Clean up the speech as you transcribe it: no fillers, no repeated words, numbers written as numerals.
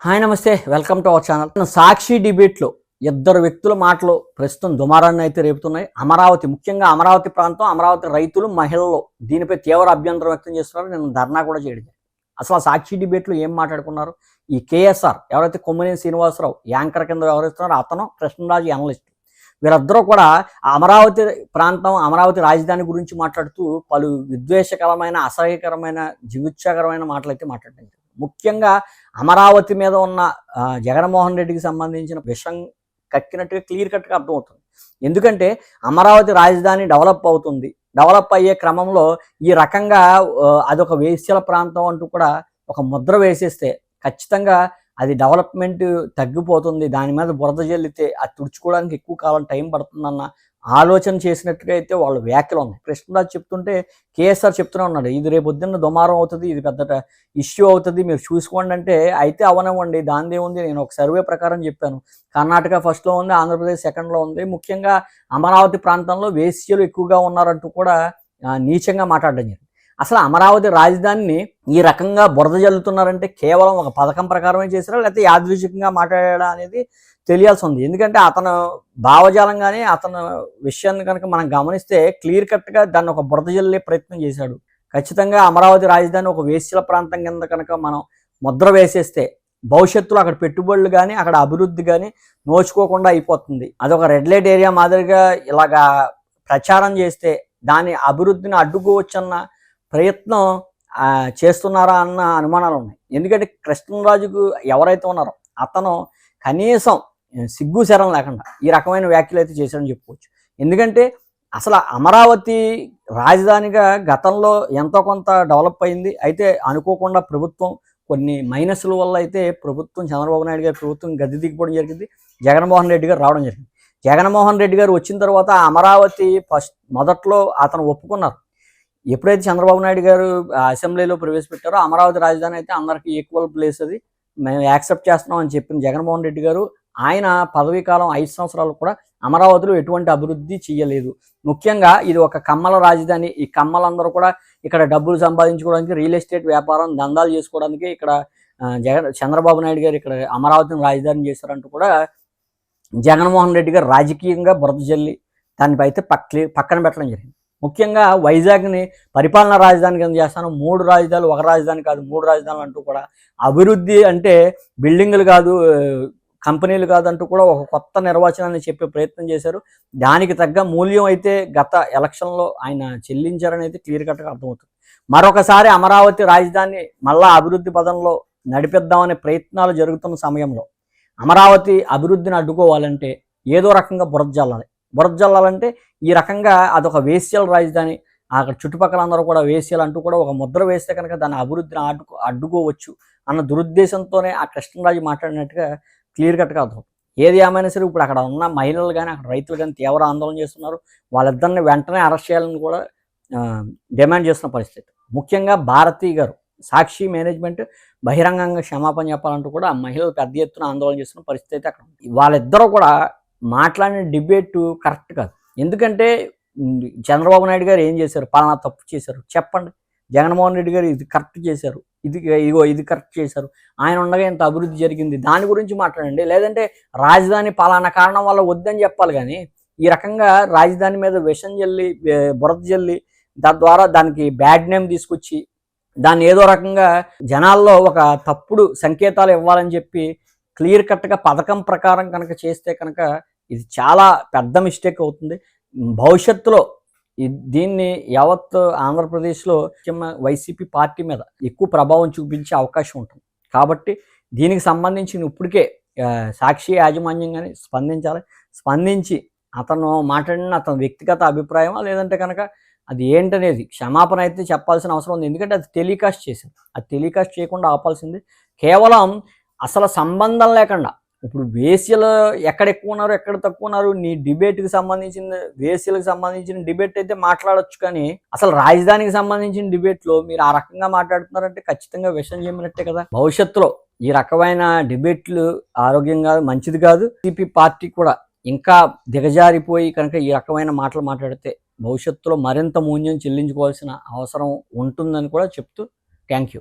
Hi నమస్తే, welcome to our channel. సాక్షి డిబేట్లో ఇద్దరు వ్యక్తుల మాటలు ప్రస్తుతం దుమారాన్ని అయితే రేపుతున్నాయి. అమరావతి, ముఖ్యంగా అమరావతి ప్రాంతం, అమరావతి రైతులు, మహిళలు దీనిపై తీవ్ర అభ్యంతరం వ్యక్తం చేస్తున్నారు. నేను ధర్నా కూడా చేయడం. అసలు సాక్షి డిబేట్లో ఏం మాట్లాడుకున్నారు? ఈ కేఎస్ఆర్ ఎవరైతే కొమ్మినేని శ్రీనివాసరావు యాంకర్ కింద వ్యవహరిస్తున్నారో అతను, కృష్ణరాజు అనలిస్ట్, వీళ్ళిద్దరూ కూడా అమరావతి ప్రాంతం, అమరావతి రాజధాని గురించి మాట్లాడుతూ పలు విద్వేషకరమైన, అసహ్యకరమైన, జిగుత్సాకరమైన మాటలైతే మాట్లాడారు. ముఖ్యంగా అమరావతి మీద ఉన్న జగన్మోహన్ రెడ్డికి సంబంధించిన విషయం కక్కినట్టుగా క్లియర్ కట్గా అర్థమవుతుంది. ఎందుకంటే అమరావతి రాజధాని డెవలప్ అవుతుంది, డెవలప్ అయ్యే క్రమంలో ఈ రకంగా అదొక వేశ్యల ప్రాంతం అంటూ కూడా ఒక ముద్ర వేసేస్తే ఖచ్చితంగా అది డెవలప్మెంట్ తగ్గిపోతుంది, దాని మీద బురద జల్లితే అది తుడుచుకోవడానికి ఎక్కువ కాలం టైం పడుతుందన్న ఆలోచన చేసినట్టుగా అయితే వాళ్ళ వ్యాఖ్యలు ఉన్నాయి. కృష్ణరాజు చెప్తుంటే కేఎస్ఆర్ చెప్తూనే ఉన్నాడు, ఇది రేపు పొద్దున్న దుమారం అవుతుంది, ఇది పెద్ద ఇష్యూ అవుతుంది, మీరు చూసుకోండి అంటే, అయితే అవనవ్వండి, దానిదే ఉంది. నేను ఒక సర్వే ప్రకారం చెప్పాను, కర్ణాటక ఫస్ట్లో ఉంది, ఆంధ్రప్రదేశ్ సెకండ్లో ఉంది. ముఖ్యంగా అమరావతి ప్రాంతంలో వేశ్యలు ఎక్కువగా ఉన్నారంటూ కూడా నీచంగా మాట్లాడడం జరిగింది. అసలు అమరావతి రాజధానిని ఈ రకంగా బురద జల్లుతున్నారంటే కేవలం ఒక పథకం ప్రకారమే చేశారా, లేకపోతే యాదృచ్ఛికంగా మాట్లాడా అనేది తెలియాల్సి ఉంది. ఎందుకంటే అతను భావజాలం కానీ అతను విషయాన్ని కనుక మనం గమనిస్తే క్లియర్ కట్గా దాన్ని ఒక బురద జల్లే ప్రయత్నం చేశాడు. ఖచ్చితంగా అమరావతి రాజధాని ఒక వేశ్యల ప్రాంతం కింద కనుక మనం ముద్ర వేసేస్తే భవిష్యత్తులో అక్కడ పెట్టుబడులు కానీ అక్కడ అభివృద్ధి కానీ నోచుకోకుండా అయిపోతుంది. అదొక రెడ్ లైట్ ఏరియా మాదిరిగా ఇలాగా ప్రచారం చేస్తే దాని అభివృద్ధిని అడ్డుకోవచ్చన్న ప్రయత్నం చేస్తున్నారా అన్న అనుమానాలు ఉన్నాయి. ఎందుకంటే కృష్ణరాజుకు ఎవరైతే ఉన్నారో అతను కనీసం సిగ్గు శరం లేకుండా ఈ రకమైన వ్యాఖ్యలు అయితే చేశాడని చెప్పుకోవచ్చు. ఎందుకంటే అసలు అమరావతి రాజధానిగా గతంలో ఎంతో కొంత డెవలప్ అయింది. అయితే అనుకోకుండా ప్రభుత్వం కొన్ని మైనస్ల వల్ల అయితే ప్రభుత్వం, చంద్రబాబు నాయుడు గారి ప్రభుత్వం గద్దె దిగిపోవడం జరిగింది, జగన్మోహన్ రెడ్డి గారు రావడం జరిగింది. జగన్మోహన్ రెడ్డి గారు వచ్చిన తర్వాత అమరావతి మొదట్లో అతను ఒప్పుకున్నారు. ఎప్పుడైతే చంద్రబాబు నాయుడు గారు అసెంబ్లీలో ప్రవేశపెట్టారో అమరావతి రాజధాని అయితే అందరికీ ఈక్వల్ ప్లేస్, అది మేము యాక్సెప్ట్ చేస్తున్నాం అని చెప్పిన జగన్మోహన్ రెడ్డి గారు, ఆయన పదవీ కాలం 5 సంవత్సరాలు కూడా అమరావతిలో ఎటువంటి అభివృద్ధి చేయలేదు. ముఖ్యంగా ఇది ఒక కమ్మల రాజధాని. ఈ కమ్మలందరూ కూడా ఇక్కడ డబ్బులు సంపాదించుకోవడానికి, రియల్ ఎస్టేట్ వ్యాపారం, దందాలు చేసుకోవడానికి ఇక్కడ చంద్రబాబు నాయుడు గారు ఇక్కడ అమరావతిని రాజధాని చేశారంటూ కూడా జగన్మోహన్ రెడ్డి గారు రాజకీయంగా బురద జల్లి దానిపై అయితే పక్కన పెట్టడం జరిగింది. ముఖ్యంగా వైజాగ్ని పరిపాలనా రాజధాని కింద చేస్తాను, 3 రాజధానులు, ఒక రాజధాని కాదు 3 రాజధానులు అంటూ కూడా, అభివృద్ధి అంటే బిల్డింగులు కాదు, కంపెనీలు కాదు అంటూ కూడా ఒక కొత్త నిర్వచనాన్ని చెప్పే ప్రయత్నం చేశారు. దానికి తగ్గ మూల్యం అయితే గత ఎలక్షన్లో ఆయన చెల్లించారని అయితే క్లియర్ కట్గా అర్థమవుతుంది. మరొకసారి అమరావతి రాజధాని మళ్ళా అభివృద్ధి పదంలో నడిపిద్దామనే ప్రయత్నాలు జరుగుతున్న సమయంలో అమరావతి అభివృద్ధిని అడ్డుకోవాలంటే ఏదో రకంగా బురద జల్లాలంటే ఈ రకంగా అదొక వేశ్యల రాజధాని, అక్కడ చుట్టుపక్కల అందరూ కూడా వేశ్యలు అంటూ కూడా ఒక ముద్ర వేస్తే కనుక దాని అభివృద్ధిని అడ్డుకోవచ్చు అన్న దురుద్దేశంతోనే ఆ కృష్ణరాజు మాట్లాడినట్టుగా క్లియర్ కట్గా అర్థమవుతుంది. ఏది ఏమైనా సరే ఇప్పుడు అక్కడ ఉన్న మహిళలు కానీ అక్కడ రైతులు కానీ తీవ్ర ఆందోళన చేస్తున్నారు. వాళ్ళిద్దరిని వెంటనే అరెస్ట్ చేయాలని కూడా డిమాండ్ చేస్తున్న పరిస్థితి. ముఖ్యంగా భారతి గారు, సాక్షి మేనేజ్మెంట్ బహిరంగంగా క్షమాపణ చెప్పాలంటూ కూడా ఆ మహిళలు పెద్ద ఎత్తున ఆందోళన చేస్తున్న పరిస్థితి అయితే అక్కడ ఉంది. వాళ్ళిద్దరూ కూడా మాట్లాడిన డిబేట్ కరెక్ట్ కాదు. ఎందుకంటే చంద్రబాబు నాయుడు గారు ఏం చేశారు, పలానా తప్పు చేశారు చెప్పండి, జగన్మోహన్ రెడ్డి గారు ఇది కరెక్ట్ చేశారు, ఇది కరెక్ట్ చేశారు, ఆయన ఉండగా ఇంత అభివృద్ధి జరిగింది, దాని గురించి మాట్లాడండి. లేదంటే రాజధాని పలానా కారణం వల్ల వద్దని చెప్పాలి. కానీ ఈ రకంగా రాజధాని మీద విషం జల్లి, బురద జల్లి, తద్వారా దానికి బ్యాడ్ నేమ్ తీసుకొచ్చి దాన్ని ఏదో రకంగా జనాల్లో ఒక తప్పుడు సంకేతాలు ఇవ్వాలని చెప్పి క్లియర్ కట్గా పథకం ప్రకారం కనుక చేస్తే కనుక ఇది చాలా పెద్ద మిస్టేక్ అవుతుంది. భవిష్యత్తులో దీన్ని యావత్ ఆంధ్రప్రదేశ్లో వైసీపీ పార్టీ మీద ఎక్కువ ప్రభావం చూపించే అవకాశం ఉంటుంది. కాబట్టి దీనికి సంబంధించి ఇప్పటికే సాక్షి యాజమాన్యం కానీ స్పందించి అతను మాట్లాడిన అతని వ్యక్తిగత అభిప్రాయమా లేదంటే కనుక అది ఏంటనేది క్షమాపణ అయితే చెప్పాల్సిన అవసరం ఉంది. ఎందుకంటే అది టెలికాస్ట్ చేసింది, అది టెలికాస్ట్ చేయకుండా ఆపాల్సింది. కేవలం అసలు సంబంధం లేకుండా ఇప్పుడు వేశ్యలు ఎక్కడ ఎక్కువ ఉన్నారు, ఎక్కడ తక్కువ ఉన్నారు, నీ డిబేట్కి సంబంధించిన వేశ్యలకు సంబంధించిన డిబేట్ అయితే మాట్లాడొచ్చు. కానీ అసలు రాజధానికి సంబంధించిన డిబేట్లో మీరు ఆ రకంగా మాట్లాడుతున్నారంటే ఖచ్చితంగా విషయం చెప్పినట్టే కదా. భవిష్యత్తులో ఈ రకమైన డిబేట్లు ఆరోగ్యంగా మంచిది కాదు. టీడీపీ పార్టీ కూడా ఇంకా దిగజారిపోయి కనుక ఈ రకమైన మాటలు మాట్లాడితే భవిష్యత్తులో మరింత మూల్యం చెల్లించుకోవాల్సిన అవసరం ఉంటుందని కూడా చెప్తూ థ్యాంక్ యూ.